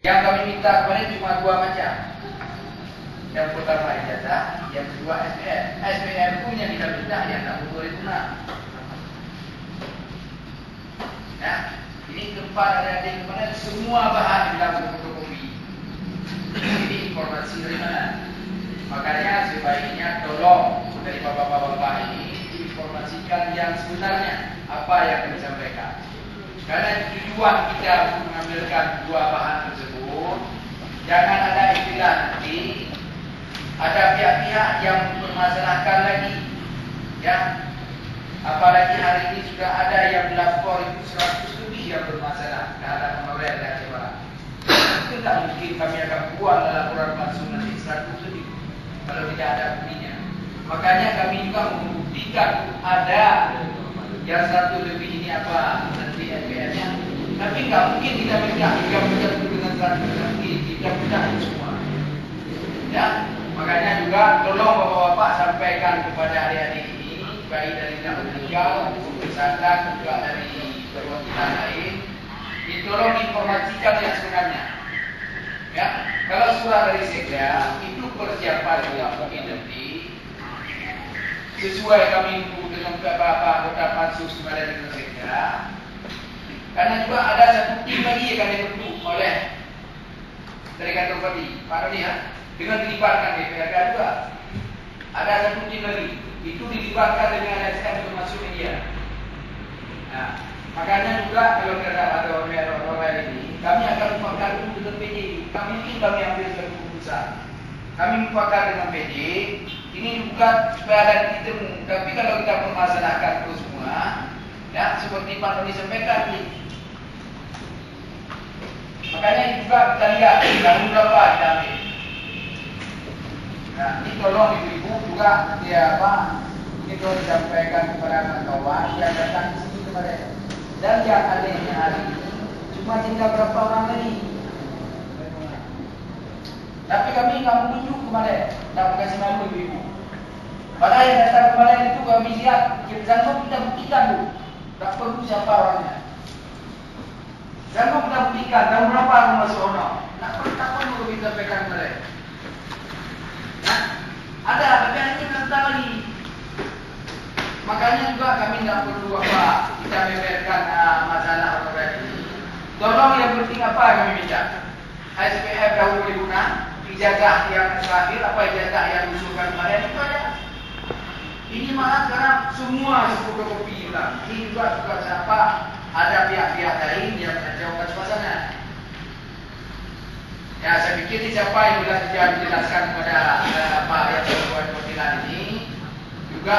Yang kami minta kemarin cuma dua macam. Yang pertama ijazah, yang kedua SPM. SPM pun yang kita minta yang tahun 2006. Ya, ini tempat adik-adik kemarin semua bahan di dalam fotokopi. Ini informasi dari mana? Makanya sebaiknya tolong dari bapak-bapak ini diinformasikan yang sebenarnya apa yang kami sampaikan. Karena tujuan kita untuk mengambilkan dua bahan tersebut, jangan ada istilah nanti ada pihak-pihak yang mempermasalahkan lagi, ya. Apalagi hari ini sudah ada yang lapor itu 100 lebih yang bermasalah terhadap honorer dan jabatan. Itu tak mungkin kami akan buat laporan palsu nanti 100 lebih kalau tidak ada buktinya. Makanya kami juga membuktikan ada yang 100 lebih ini apa nanti NPR-nya. Tapi nggak mungkin kita minta 30 dengan 100 nanti kita minta semua. Ya, makanya juga tolong bapak-bapak sampaikan kepada adik-adik ini, baik dari tahun beliau, bersandar juga dari perwakilan lain, ditolong informasikan yang sebenarnya. Ya, kalau surat dari Sekda itu persiapan juga mungkin nanti sesuai kami dengan beberapa anggota pansus kepada dengan Sekda. Karena juga ada satu tim lagi yang akan dibentuk oleh dari kantor Bupati, Pak Dodi ya, dengan dilibatkan DPRK juga. Ada satu tim lagi, itu dilibatkan dengan LSM termasuk media. Nah, makanya juga kalau kita ada orang ini, kami akan mufakat dengan PJ. Kami ingin kami ambil satu keputusan. Kami mufakat dengan PJ. Ini bukan supaya ada titik temu, tapi kalau kita permasalahkan itu semua, ya seperti Pak Dodi sampaikan ini. Makanya juga kita lihat tahun berapa kita ambil. Nah, ini tolong ibu-ibu juga dia apa? Ini tolong disampaikan kepada kawan yang datang ke sini kemarin. Dan yang adanya hari ini cuma tinggal berapa orang lagi. Tapi kami nggak mau tunjuk kemarin, tak mau kasih malu ibu-ibu. Padahal yang datang kemarin itu kami lihat, kita buktikan dulu. Tak perlu siapa orangnya. Jangan kita buktikan, tahun berapa aku masuk honor. Tak perlu kita sampaikan kemarin. Nah, ada, tapi hanya kita tahu lagi. Makanya juga kami tidak perlu apa kita membiarkan masalah honorer ini. Tolong yang penting apa yang kami minta? SPF tahun 2006, ijazah yang terakhir, apa ijazah yang diusulkan kemarin itu ada. Ini malah sekarang semua fotokopi ulang. Ini juga siapa? Ada pihak-pihak lain yang mengacaukan suasana. Ya, saya pikir siapa yang sudah menjelaskan kepada